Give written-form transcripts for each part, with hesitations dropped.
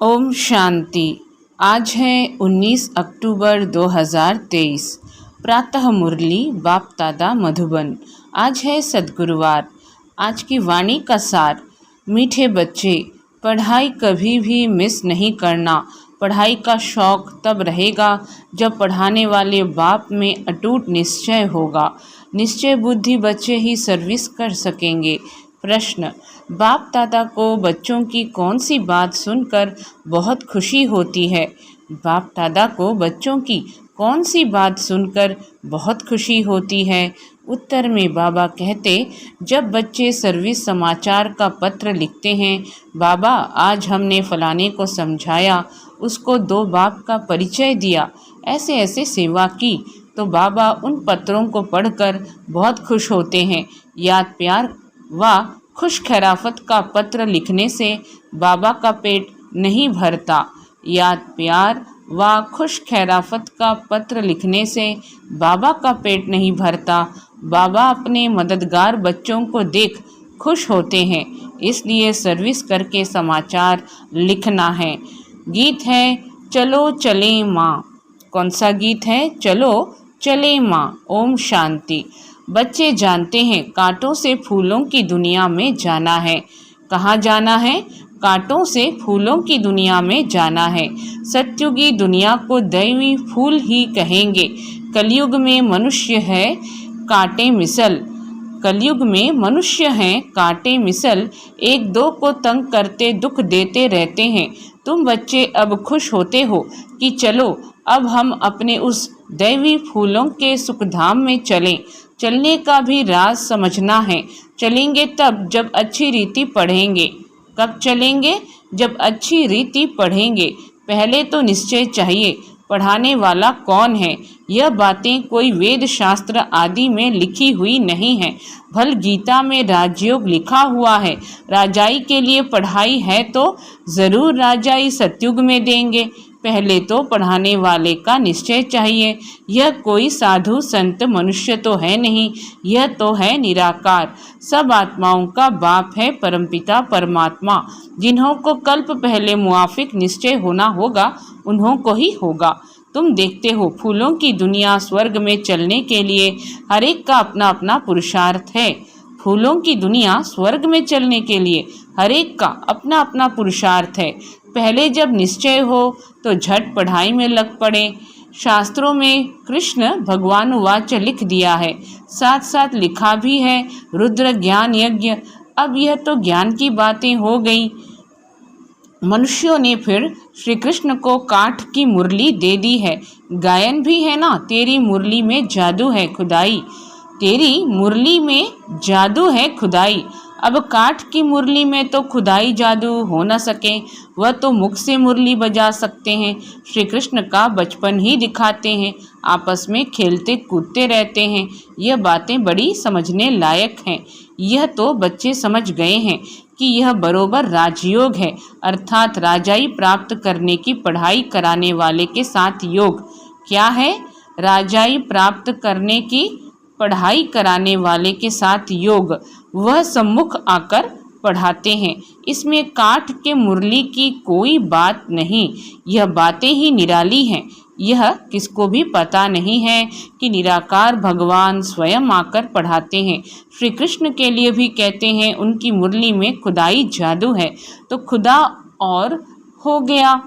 ओम शांति। आज है 19 अक्टूबर 2023। प्रातः मुरली बाप दादा मधुबन। आज है सद्गुरुवार। आज की वाणी का सार। मीठे बच्चे, पढ़ाई कभी भी मिस नहीं करना। पढ़ाई का शौक़ तब रहेगा जब पढ़ाने वाले बाप में अटूट निश्चय होगा। निश्चय बुद्धि बच्चे ही सर्विस कर सकेंगे। प्रश्न: बाप दादा को बच्चों की कौन सी बात सुनकर बहुत खुशी होती है? बाप दादा को बच्चों की कौन सी बात सुनकर बहुत खुशी होती है? उत्तर में बाबा कहते, जब बच्चे सर्विस समाचार का पत्र लिखते हैं, बाबा आज हमने फलाने को समझाया, उसको 2 बाप का परिचय दिया, ऐसे ऐसे सेवा की, तो बाबा उन पत्रों को पढ़कर बहुत खुश होते हैं। याद प्यार व खुश खैराफत का पत्र लिखने से बाबा का पेट नहीं भरता। याद प्यार व खुश खैराफत का पत्र लिखने से बाबा का पेट नहीं भरता। बाबा अपने मददगार बच्चों को देख खुश होते हैं, इसलिए सर्विस करके समाचार लिखना है। गीत है चलो चले माँ। कौन सा गीत है? चलो चले माँ। ओम शांति। बच्चे जानते हैं कांटों से फूलों की दुनिया में जाना है। कहाँ जाना है? कांटों से फूलों की दुनिया में जाना है। सत्युगी दुनिया को दैवी फूल ही कहेंगे। कलयुग में मनुष्य है कांटे मिसल। कलयुग में मनुष्य हैं कांटे मिसल, एक दो को तंग करते दुख देते रहते हैं। तुम बच्चे अब खुश होते हो कि चलो अब हम अपने उस दैवी फूलों के सुखधाम में चलें। चलने का भी राज समझना है। चलेंगे तब जब अच्छी रीति पढ़ेंगे। कब चलेंगे? जब अच्छी रीति पढ़ेंगे। पहले तो निश्चय चाहिए पढ़ाने वाला कौन है। यह बातें कोई वेद शास्त्र आदि में लिखी हुई नहीं है। भल गीता में राजयोग लिखा हुआ है। राजाई के लिए पढ़ाई है तो ज़रूर राजाई सतयुग में देंगे। पहले तो पढ़ाने वाले का निश्चय चाहिए। यह कोई साधु संत मनुष्य तो है नहीं, यह तो है निराकार। सब आत्माओं का बाप है परमपिता परमात्मा। जिन्हों को कल्प पहले मुआफिक निश्चय होना होगा, उन्हों को ही होगा। तुम देखते हो फूलों की दुनिया स्वर्ग में चलने के लिए हर एक का अपना अपना पुरुषार्थ है। फूलों की दुनिया स्वर्ग में चलने के लिए हर एक का अपना अपना पुरुषार्थ है। पहले जब निश्चय हो तो झट पढ़ाई में लग पड़े। शास्त्रों में कृष्ण भगवान वाच लिख दिया है, साथ साथ लिखा भी है रुद्र ज्ञान यज्ञ। अब यह तो ज्ञान की बातें हो गई। मनुष्यों ने फिर श्री कृष्ण को काठ की मुरली दे दी है। गायन भी है ना, तेरी मुरली में जादू है खुदाई। तेरी मुरली में जादू है खुदाई। अब काठ की मुरली में तो खुदाई जादू हो न सके, वह तो मुख से मुरली बजा सकते हैं। श्री कृष्ण का बचपन ही दिखाते हैं, आपस में खेलते कूदते रहते हैं। यह बातें बड़ी समझने लायक हैं। यह तो बच्चे समझ गए हैं कि यह बरोबर राजयोग है, अर्थात राजाई प्राप्त करने की पढ़ाई कराने वाले के साथ योग। क्या है? राजाई प्राप्त करने की पढ़ाई कराने वाले के साथ योग। वह सम्मुख आकर पढ़ाते हैं। इसमें काठ के मुरली की कोई बात नहीं। यह बातें ही निराली हैं। यह किसको भी पता नहीं है कि निराकार भगवान स्वयं आकर पढ़ाते हैं। श्री कृष्ण के लिए भी कहते हैं उनकी मुरली में खुदाई जादू है। तो खुदा और हो गया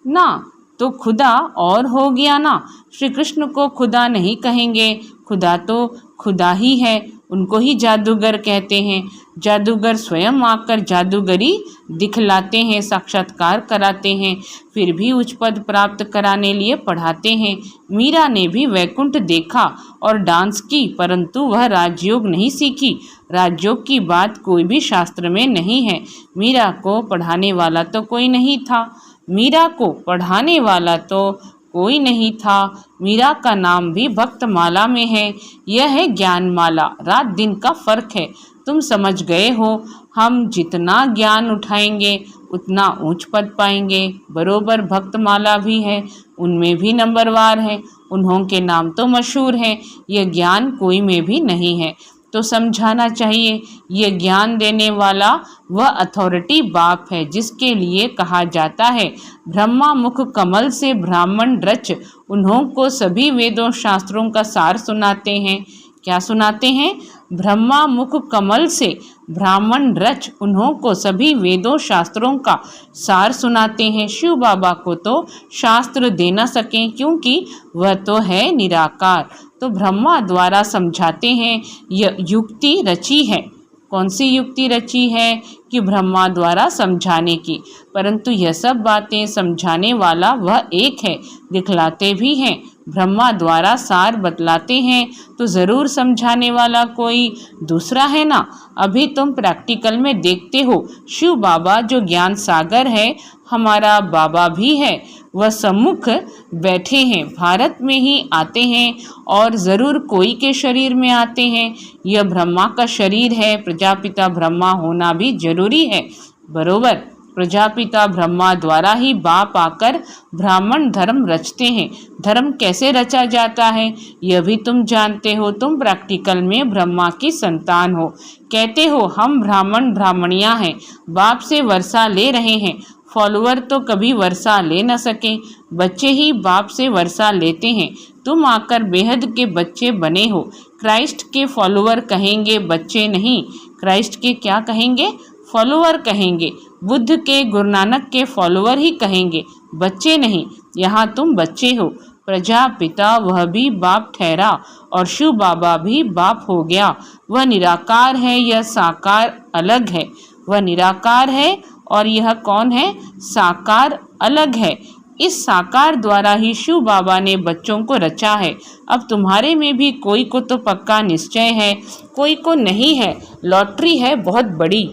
ना, तो खुदा और हो गया ना। श्री कृष्ण को खुदा नहीं कहेंगे, खुदा तो खुदा ही है। उनको ही जादूगर कहते हैं। जादूगर स्वयं आकर जादूगरी दिखलाते हैं, साक्षात्कार कराते हैं, फिर भी उच्च पद प्राप्त कराने लिए पढ़ाते हैं। मीरा ने भी वैकुंठ देखा और डांस की, परंतु वह राजयोग नहीं सीखी। राजयोग की बात कोई भी शास्त्र में नहीं है। मीरा को पढ़ाने वाला तो कोई नहीं था। मीरा को पढ़ाने वाला तो कोई नहीं था। मीरा का नाम भी भक्त माला में है। यह है ज्ञान माला। रात दिन का फर्क है। तुम समझ गए हो। हम जितना ज्ञान उठाएंगे उतना ऊंच पद पाएंगे। बरोबर भक्त माला भी है, उनमें भी नंबरवार है। उन्हों के नाम तो मशहूर हैं। यह ज्ञान कोई में भी नहीं है। तो समझाना चाहिए। ये ज्ञान देने वाला वह अथॉरिटी बाप है जिसके लिए कहा जाता है ब्रह्मा मुख कमल से ब्राह्मण रच उन्हों को सभी वेदों शास्त्रों का सार सुनाते हैं। क्या सुनाते हैं? ब्रह्मा मुख कमल से ब्राह्मण रच उन्हों को सभी वेदों शास्त्रों का सार सुनाते हैं। शिव बाबा को तो शास्त्र दे न सकें क्योंकि वह तो है निराकार। तो ब्रह्मा द्वारा समझाते हैं, यह युक्ति रची है। कौन सी युक्ति रची है? कि ब्रह्मा द्वारा समझाने की। परंतु यह सब बातें समझाने वाला वह एक है, दिखलाते भी हैं। ब्रह्मा द्वारा सार बतलाते हैं तो ज़रूर समझाने वाला कोई दूसरा है ना। अभी तुम प्रैक्टिकल में देखते हो, शिव बाबा जो ज्ञान सागर है, हमारा बाबा भी है, वह सम्मुख बैठे हैं, भारत में ही आते हैं और ज़रूर कोई के शरीर में आते हैं। यह ब्रह्मा का शरीर है, प्रजापिता ब्रह्मा होना भी जरूरी है। बरोबर, प्रजापिता ब्रह्मा द्वारा ही बाप आकर ब्राह्मण धर्म रचते हैं। धर्म कैसे रचा जाता है यह भी तुम जानते हो। तुम प्रैक्टिकल में ब्रह्मा की संतान हो, कहते हो हम ब्राह्मण ब्राह्मणियां हैं, बाप से वर्षा ले रहे हैं। फॉलोअर तो कभी वर्षा ले न सके, बच्चे ही बाप से वर्षा लेते हैं। तुम आकर बेहद के बच्चे बने हो। क्राइस्ट के फॉलोअर कहेंगे, बच्चे नहीं। क्राइस्ट के क्या कहेंगे? फॉलोअर कहेंगे। बुद्ध के, गुरु नानक के फॉलोअर ही कहेंगे, बच्चे नहीं। यहाँ तुम बच्चे हो। प्रजापिता वह भी बाप ठहरा और शिव बाबा भी बाप हो गया। वह निराकार है, यह साकार अलग है। वह निराकार है और यह कौन है? साकार अलग है। इस साकार द्वारा ही शिव बाबा ने बच्चों को रचा है। अब तुम्हारे में भी कोई को तो पक्का निश्चय है, कोई को नहीं है। लॉटरी है बहुत बड़ी।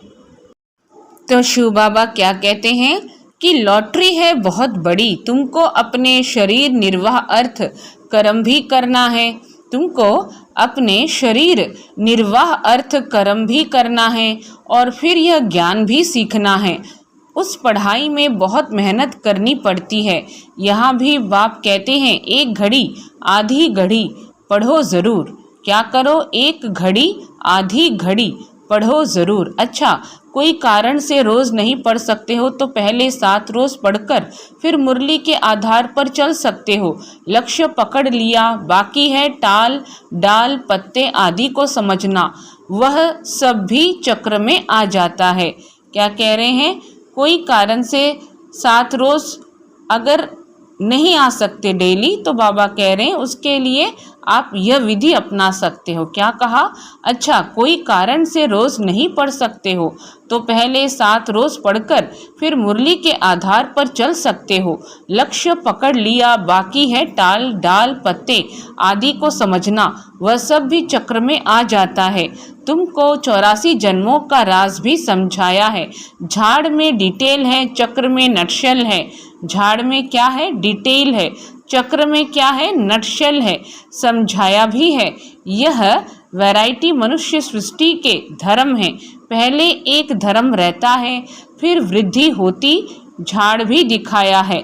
तो शिव बाबा क्या कहते हैं कि लॉटरी है बहुत बड़ी। तुमको अपने शरीर निर्वाह अर्थ कर्म भी करना है। तुमको अपने शरीर निर्वाह अर्थ कर्म भी करना है और फिर यह ज्ञान भी सीखना है। उस पढ़ाई में बहुत मेहनत करनी पड़ती है। यहाँ भी बाप कहते हैं एक घड़ी आधी घड़ी पढ़ो ज़रूर। क्या करो? एक घड़ी आधी घड़ी पढ़ो ज़रूर। अच्छा, कोई कारण से रोज़ नहीं पढ़ सकते हो तो पहले 7 रोज़ पढ़कर फिर मुरली के आधार पर चल सकते हो। लक्ष्य पकड़ लिया, बाकी है टाल डाल पत्ते आदि को समझना। वह सब भी चक्र में आ जाता है। क्या कह रहे हैं? कोई कारण से 7 रोज़ अगर नहीं आ सकते डेली तो बाबा कह रहे हैं उसके लिए आप यह विधि अपना सकते हो। क्या कहा? अच्छा, कोई कारण से रोज़ नहीं पढ़ सकते हो तो पहले 7 रोज़ पढ़कर फिर मुरली के आधार पर चल सकते हो। लक्ष्य पकड़ लिया, बाकी है टाल डाल पत्ते आदि को समझना। वह सब भी चक्र में आ जाता है। तुमको 84 जन्मों का राज भी समझाया है। झाड़ में डिटेल है, चक्र में नटशल है। झाड़ में क्या है? डिटेल है। चक्र में क्या है? नटशल है। समझाया भी है। यह वैरायटी मनुष्य सृष्टि के धर्म है। पहले एक धर्म रहता है, फिर वृद्धि होती, झाड़ भी दिखाया है।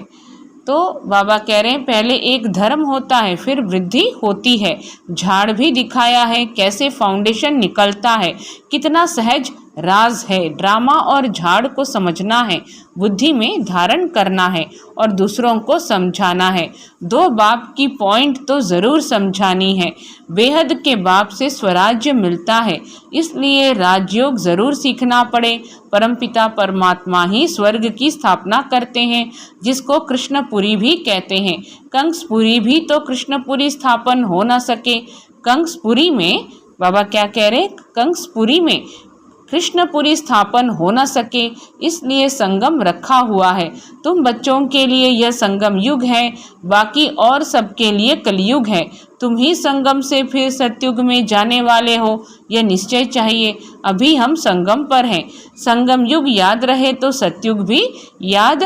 तो बाबा कह रहे हैं पहले एक धर्म होता है, फिर वृद्धि होती है, झाड़ भी दिखाया है। कैसे फाउंडेशन निकलता है, कितना सहज राज है। ड्रामा और झाड़ को समझना है, बुद्धि में धारण करना है और दूसरों को समझाना है। 2 बाप की पॉइंट तो ज़रूर समझानी है। बेहद के बाप से स्वराज्य मिलता है, इसलिए राजयोग ज़रूर सीखना पड़े। परमपिता परमात्मा ही स्वर्ग की स्थापना करते हैं, जिसको कृष्णपुरी भी कहते हैं। कंसपुरी भी तो कृष्णपुरी स्थापन हो ना सके। कंसपुरी में बाबा क्या कह रहे? कंसपुरी में कृष्णपुरी स्थापन हो न सके, इसलिए संगम रखा हुआ है। तुम बच्चों के लिए यह संगम युग है, बाकी और सबके लिए कलयुग है। तुम ही संगम से फिर सतयुग में जाने वाले हो, यह निश्चय चाहिए। अभी हम संगम पर हैं। संगम युग याद रहे तो सतयुग भी याद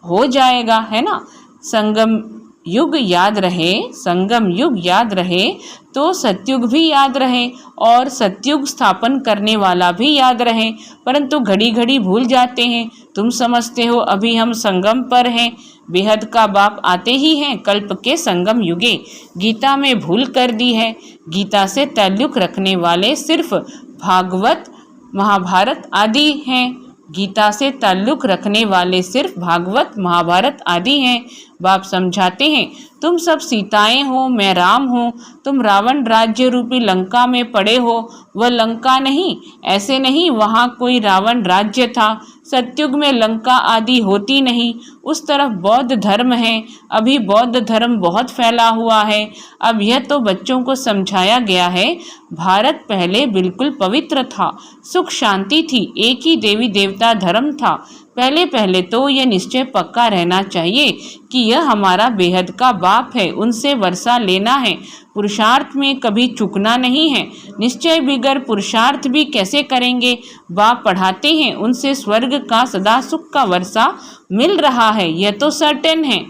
हो जाएगा, है ना। संगम युग याद रहे, संगम युग याद रहे तो सतयुग भी याद रहे और सतयुग स्थापन करने वाला भी याद रहे, परंतु घड़ी घड़ी भूल जाते हैं। तुम समझते हो अभी हम संगम पर हैं, बेहद का बाप आते ही हैं कल्प के संगम युगे। गीता में भूल कर दी है, गीता से ताल्लुक रखने वाले सिर्फ भागवत महाभारत आदि हैं। गीता से ताल्लुक रखने वाले सिर्फ भागवत महाभारत आदि हैं। बाप समझाते हैं तुम सब सीताएं हो, मैं राम हूँ। तुम रावण राज्य रूपी लंका में पड़े हो, वह लंका नहीं, ऐसे नहीं, वहाँ कोई रावण राज्य था। सतयुग में लंका आदि होती नहीं। उस तरफ बौद्ध धर्म है, अभी बौद्ध धर्म बहुत फैला हुआ है। अब यह तो बच्चों को समझाया गया है, भारत पहले बिल्कुल पवित्र था, सुख शांति थी, एक ही देवी देवता धर्म था। पहले पहले तो यह निश्चय पक्का रहना चाहिए कि यह हमारा बेहद का बाप है, उनसे वर्षा लेना है, पुरुषार्थ में कभी चूकना नहीं है। निश्चय बिगर पुरुषार्थ भी कैसे करेंगे। बाप पढ़ाते हैं उनसे स्वर्ग का सदा सुख का वर्षा मिल रहा है, यह तो सर्टेन है।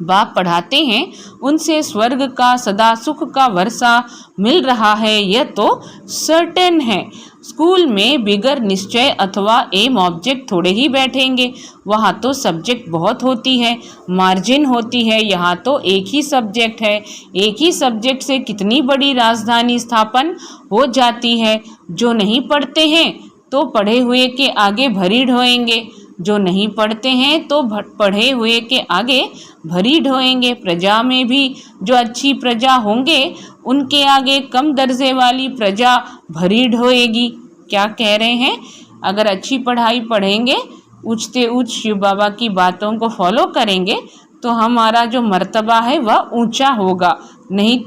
बाप पढ़ाते हैं उनसे स्वर्ग का सदा सुख का वर्षा मिल रहा है, यह तो सर्टेन है। स्कूल में बिगर निश्चय अथवा एम ऑब्जेक्ट थोड़े ही बैठेंगे, वहाँ तो सब्जेक्ट बहुत होती है, मार्जिन होती है, यहाँ तो एक ही सब्जेक्ट है। एक ही सब्जेक्ट से कितनी बड़ी राजधानी स्थापन हो जाती है। जो नहीं पढ़ते हैं तो पढ़े हुए के आगे भरी ढोएंगे, जो नहीं पढ़ते हैं तो पढ़े हुए के आगे भरी ढोएंगे। प्रजा में भी जो अच्छी प्रजा होंगे उनके आगे कम दर्जे वाली प्रजा भरी ढोएगी। क्या कह रहे हैं, अगर अच्छी पढ़ाई पढ़ेंगे, ऊंचते ऊंच शिव बाबा की बातों को फॉलो करेंगे तो हमारा जो मर्तबा है वह ऊंचा होगा। नहीं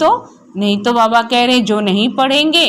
तो बाबा कह रहे हैं जो नहीं पढ़ेंगे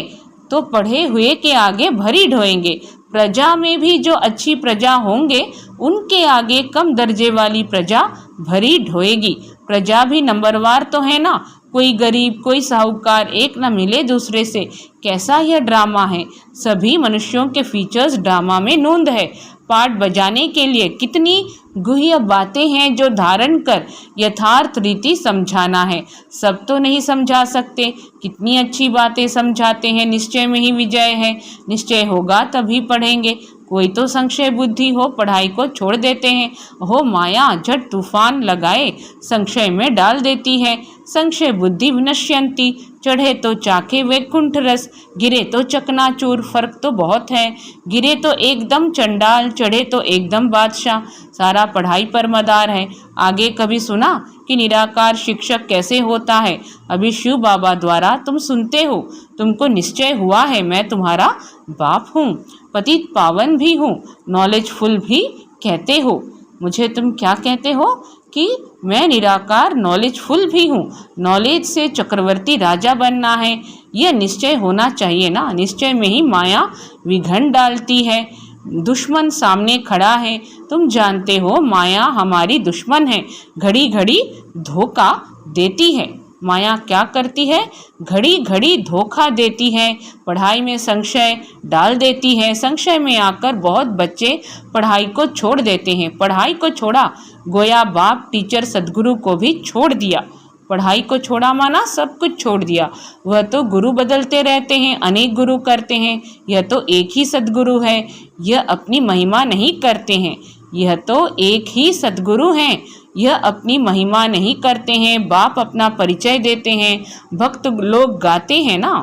तो पढ़े हुए के आगे भरी ढोएंगे। प्रजा में भी जो अच्छी प्रजा होंगे उनके आगे कम दर्जे वाली प्रजा भरी ढोएगी। प्रजा भी नंबरवार तो है ना, कोई गरीब कोई साहूकार एक न मिले दूसरे से। कैसा यह ड्रामा है, सभी मनुष्यों के फीचर्स ड्रामा में नोंद है। पार्ट बजाने के लिए कितनी गुह्य बातें हैं जो धारण कर यथार्थ रीति समझाना है। सब तो नहीं समझा सकते, कितनी अच्छी बातें समझाते हैं। निश्चय में ही विजय है, निश्चय होगा तभी पढ़ेंगे। कोई तो संशय बुद्धि हो पढ़ाई को छोड़ देते हैं। हो माया झट तूफान लगाए संशय में डाल देती है। संशय बुद्धि विनश्यंती, चढ़े तो चाखे वैकुंठ रस, गिरे तो चकनाचूर। फर्क तो बहुत है, गिरे तो एकदम चंडाल, चढ़े तो एकदम बादशाह। सारा पढ़ाई पर मदार है। आगे कभी सुना कि निराकार शिक्षक कैसे होता है? अभी शिव बाबा द्वारा तुम सुनते हो, तुमको निश्चय हुआ है मैं तुम्हारा बाप हूँ, पतित पावन भी हूँ, नॉलेजफुल भी कहते हो। मुझे तुम क्या कहते हो कि मैं निराकार नॉलेजफुल भी हूँ। नॉलेज से चक्रवर्ती राजा बनना है, यह निश्चय होना चाहिए ना। निश्चय में ही माया विघन डालती है। दुश्मन सामने खड़ा है, तुम जानते हो माया हमारी दुश्मन है, घड़ी घड़ी धोखा देती है। माया क्या करती है? घड़ी घड़ी धोखा देती है, पढ़ाई में संशय डाल देती है। संशय में आकर बहुत बच्चे पढ़ाई को छोड़ देते हैं। पढ़ाई को छोड़ा गोया बाप टीचर सदगुरु को भी छोड़ दिया। पढ़ाई को छोड़ा माना सब कुछ छोड़ दिया। वह तो गुरु बदलते रहते हैं, अनेक गुरु करते हैं, यह तो एक ही सदगुरु है। यह अपनी महिमा नहीं करते हैं, यह तो एक ही सदगुरु हैं। यह अपनी महिमा नहीं करते हैं, बाप अपना परिचय देते हैं। भक्त लोग गाते हैं ना,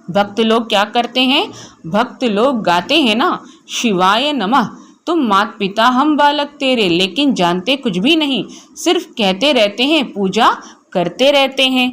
भक्त लोग क्या करते हैं? भक्त लोग गाते हैं ना, शिवाय नमः। तुम मात पिता हम बालक तेरे, लेकिन जानते कुछ भी नहीं, सिर्फ कहते रहते हैं, पूजा करते रहते हैं।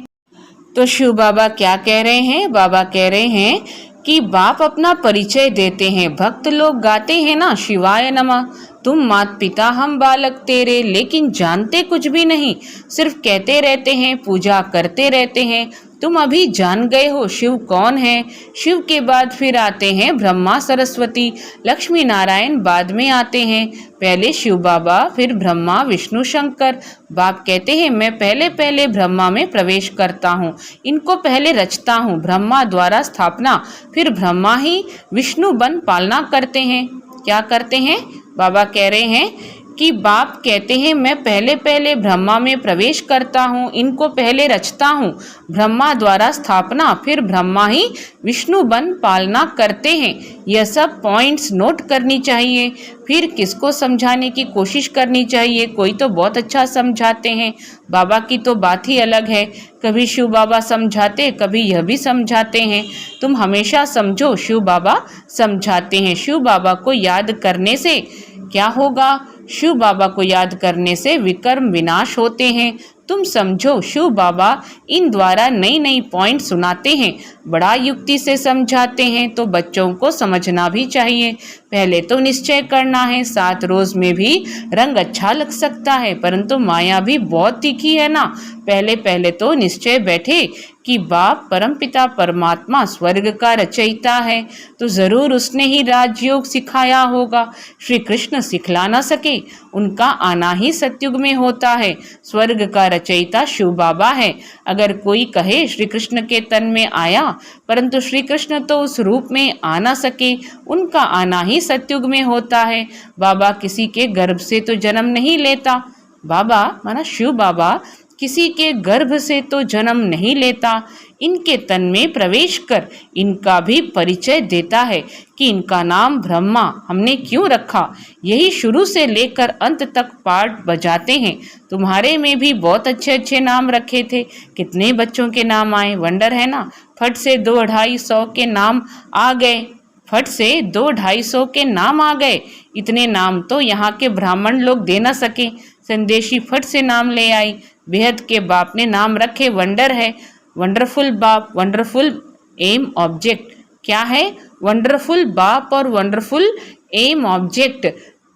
तो शिव बाबा क्या कह रहे हैं? बाबा कह रहे हैं कि बाप अपना परिचय देते हैं, भक्त लोग गाते हैं ना, शिवाय नमः। तुम मात पिता हम बालक तेरे, लेकिन जानते कुछ भी नहीं, सिर्फ कहते रहते हैं, पूजा करते रहते हैं। तुम अभी जान गए हो शिव कौन है। शिव के बाद फिर आते हैं ब्रह्मा सरस्वती, लक्ष्मी नारायण बाद में आते हैं। पहले शिव बाबा, फिर ब्रह्मा विष्णु शंकर। बाप कहते हैं मैं पहले पहले ब्रह्मा में प्रवेश करता हूँ, इनको पहले रचता हूँ, ब्रह्मा द्वारा स्थापना, फिर ब्रह्मा ही विष्णु बन पालना करते हैं। क्या करते हैं? बाबा कह रहे हैं कि बाप कहते हैं मैं पहले पहले ब्रह्मा में प्रवेश करता हूँ, इनको पहले रचता हूँ, ब्रह्मा द्वारा स्थापना, फिर ब्रह्मा ही विष्णु बन पालना करते हैं। यह सब पॉइंट्स नोट करनी चाहिए। फिर किसको समझाने की कोशिश करनी चाहिए। कोई तो बहुत अच्छा समझाते हैं, बाबा की तो बात ही अलग है। कभी शिव बाबा समझाते, कभी यह भी समझाते हैं। तुम हमेशा समझो शिव बाबा समझाते हैं। शिव बाबा को याद करने से क्या होगा? शिव बाबा को याद करने से विकर्म विनाश होते हैं। तुम समझो शिव बाबा इन द्वारा नई नई पॉइंट सुनाते हैं, बड़ा युक्ति से समझाते हैं, तो बच्चों को समझना भी चाहिए। पहले तो निश्चय करना है। 7 रोज में भी रंग अच्छा लग सकता है, परंतु माया भी बहुत तीखी है ना। पहले पहले तो निश्चय बैठे कि बाप परमपिता परमात्मा स्वर्ग का रचयिता है, तो जरूर उसने ही राजयोग सिखाया होगा। श्री कृष्ण सिखला ना सके, उनका आना ही सतयुग में होता है। स्वर्ग का रचयिता शिव बाबा है। अगर कोई कहे श्री कृष्ण के तन में आया, परंतु श्री कृष्ण तो उस रूप में आ ना सके, उनका आना ही सतयुग में होता है। बाबा किसी के गर्भ से तो जन्म नहीं लेता। बाबा माना शिव बाबा किसी के गर्भ से तो जन्म नहीं लेता, इनके तन में प्रवेश कर इनका भी परिचय देता है कि इनका नाम ब्रह्मा हमने क्यों रखा। यही शुरू से लेकर अंत तक पाठ बजाते हैं। तुम्हारे में भी बहुत अच्छे अच्छे नाम रखे थे। कितने बच्चों के नाम आए, वंडर है ना। फट से 200-250 के नाम आ गए। फट से 200-250 के नाम आ गए। इतने नाम तो यहाँ के ब्राह्मण लोग दे न सके। संदेशी फट से नाम ले आई। बेहद के बाप ने नाम रखे, वंडर है। वंडरफुल बाप, वंडरफुल एम ऑब्जेक्ट। क्या है? वंडरफुल बाप और वंडरफुल एम ऑब्जेक्ट।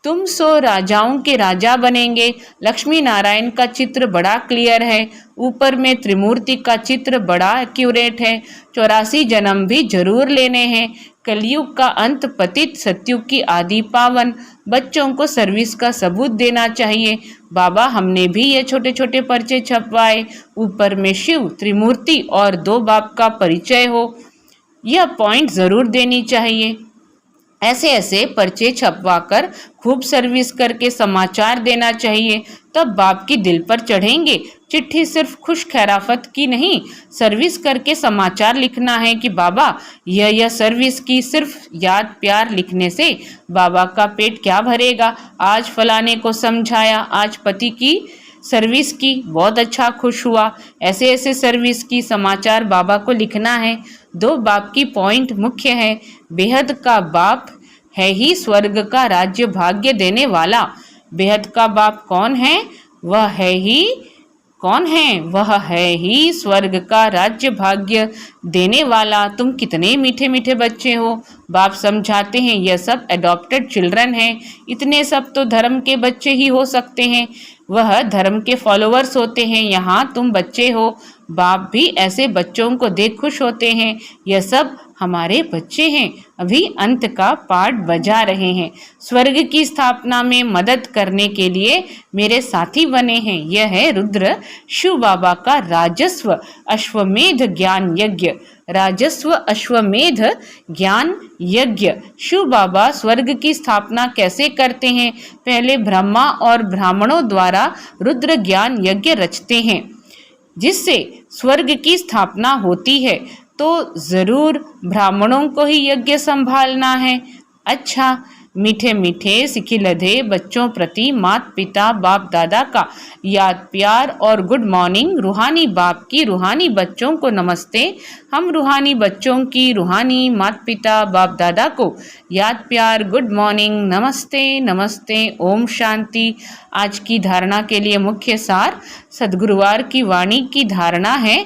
तुम सो राजाओं के राजा बनेंगे। लक्ष्मी नारायण का चित्र बड़ा क्लियर है। ऊपर में त्रिमूर्ति का चित्र बड़ा एक्यूरेट है। 84 जन्म भी जरूर लेने हैं। कलयुग का अंत पतित, सतयुग की आदि पावन। बच्चों को सर्विस का सबूत देना चाहिए। बाबा हमने भी ये छोटे छोटे पर्चे छपवाए। ऊपर में शिव, त्रिमूर्ति और 2 बाप का परिचय हो, यह पॉइंट जरूर देनी चाहिए। ऐसे ऐसे पर्चे छपवाकर खूब सर्विस करके समाचार देना चाहिए, तब बाप की दिल पर चढ़ेंगे। चिट्ठी सिर्फ खुश खैराफत की नहीं, सर्विस करके समाचार लिखना है कि बाबा यह सर्विस की। सिर्फ याद प्यार लिखने से बाबा का पेट क्या भरेगा। आज फलाने को समझाया, आज पति की सर्विस की, बहुत अच्छा खुश हुआ। ऐसे ऐसे सर्विस की समाचार बाबा को लिखना है। 2 बाप की पॉइंट मुख्य है। बेहद का बाप है ही स्वर्ग का राज्य भाग्य देने वाला। बेहद का बाप कौन है? वह है ही कौन है? वह है ही स्वर्ग का राज्य भाग्य देने वाला। तुम कितने मीठे मीठे बच्चे हो। बाप समझाते हैं यह सब एडॉप्टेड चिल्ड्रन हैं। इतने सब तो धर्म के बच्चे ही हो सकते हैं, वह धर्म के फॉलोअर्स होते हैं। यहाँ तुम बच्चे हो। बाप भी ऐसे बच्चों को देख खुश होते हैं। यह सब हमारे बच्चे हैं, अभी अंत का पाठ बजा रहे हैं। स्वर्ग की स्थापना में मदद करने के लिए मेरे साथी बने हैं। यह है रुद्र शिव बाबा का राजस्व अश्वमेध ज्ञान यज्ञ। राजस्व अश्वमेध ज्ञान यज्ञ। शिव बाबा स्वर्ग की स्थापना कैसे करते हैं? पहले ब्रह्मा और ब्राह्मणों द्वारा रुद्र ज्ञान यज्ञ रचते हैं, जिससे स्वर्ग की स्थापना होती है। तो जरूर ब्राह्मणों को ही यज्ञ संभालना है। अच्छा, मीठे मीठे सिखिलधे बच्चों प्रति माता पिता बाप दादा का याद प्यार और गुड मॉर्निंग। रूहानी बाप की रूहानी बच्चों को नमस्ते। हम रूहानी बच्चों की रूहानी माता पिता बाप दादा को याद प्यार, गुड मॉर्निंग, नमस्ते नमस्ते, ओम शांति। आज की धारणा के लिए मुख्य सार सद्गुरुवार की वाणी की धारणा है,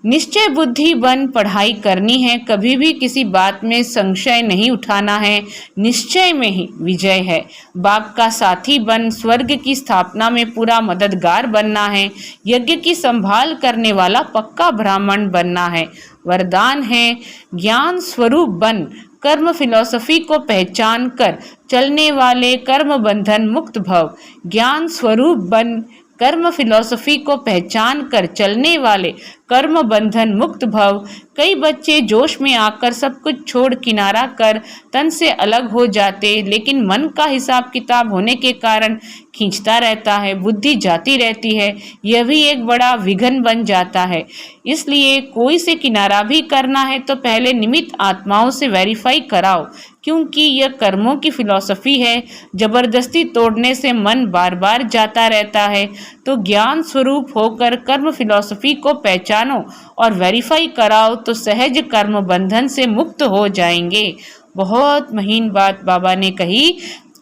निश्चय बुद्धि बन पढ़ाई करनी है। कभी भी किसी बात में संशय नहीं उठाना है। निश्चय में ही विजय है। बाप का साथी बन स्वर्ग की स्थापना में पूरा मददगार बनना है। यज्ञ की संभाल करने वाला पक्का ब्राह्मण बनना है। वरदान है ज्ञान स्वरूप बन कर्म फिलॉसफी को पहचान कर चलने वाले कर्म बंधन मुक्त भव। ज्ञान स्वरूप बन कर्म फिलॉसफी को पहचान कर चलने वाले कर्म बंधन मुक्त भव। कई बच्चे जोश में आकर सब कुछ छोड़ किनारा कर तन से अलग हो जाते, लेकिन मन का हिसाब किताब होने के कारण खींचता रहता है, बुद्धि जाती रहती है। यह भी एक बड़ा विघन बन जाता है। इसलिए कोई से किनारा भी करना है तो पहले निमित्त आत्माओं से वेरीफाई कराओ, क्योंकि यह कर्मों की फिलॉसफी है। जबरदस्ती तोड़ने से मन बार बार जाता रहता है। तो ज्ञान स्वरूप होकर कर्म फिलॉसफी को पहचानो और वेरीफाई कराओ तो सहज कर्म बंधन से मुक्त हो जाएंगे। बहुत महीन बात बाबा ने कही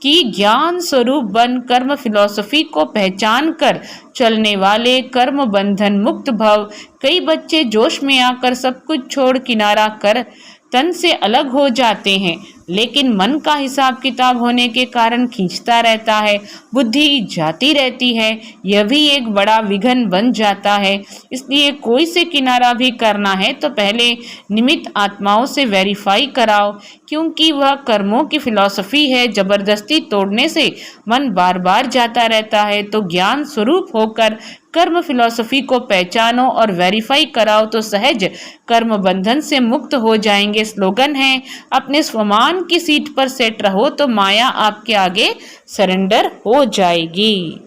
कि ज्ञान स्वरूप बन कर्म फिलॉसफी को पहचान कर चलने वाले कर्म बंधन मुक्त भव। कई बच्चे जोश में आकर सब कुछ छोड़ किनारा कर तन से अलग हो जाते हैं, लेकिन मन का हिसाब किताब होने के कारण खींचता रहता है, बुद्धि जाती रहती है। यह भी एक बड़ा विघन बन जाता है। इसलिए कोई से किनारा भी करना है तो पहले निमित्त आत्माओं से वेरीफाई कराओ, क्योंकि वह कर्मों की फिलॉसफी है। जबरदस्ती तोड़ने से मन बार बार जाता रहता है। तो ज्ञान स्वरूप होकर कर्म फिलॉसफी को पहचानो और वेरीफाई कराओ तो सहज कर्म बंधन से मुक्त हो जाएंगे। स्लोगन है, अपने स्वमान की सीट पर सेट रहो तो माया आपके आगे सरेंडर हो जाएगी।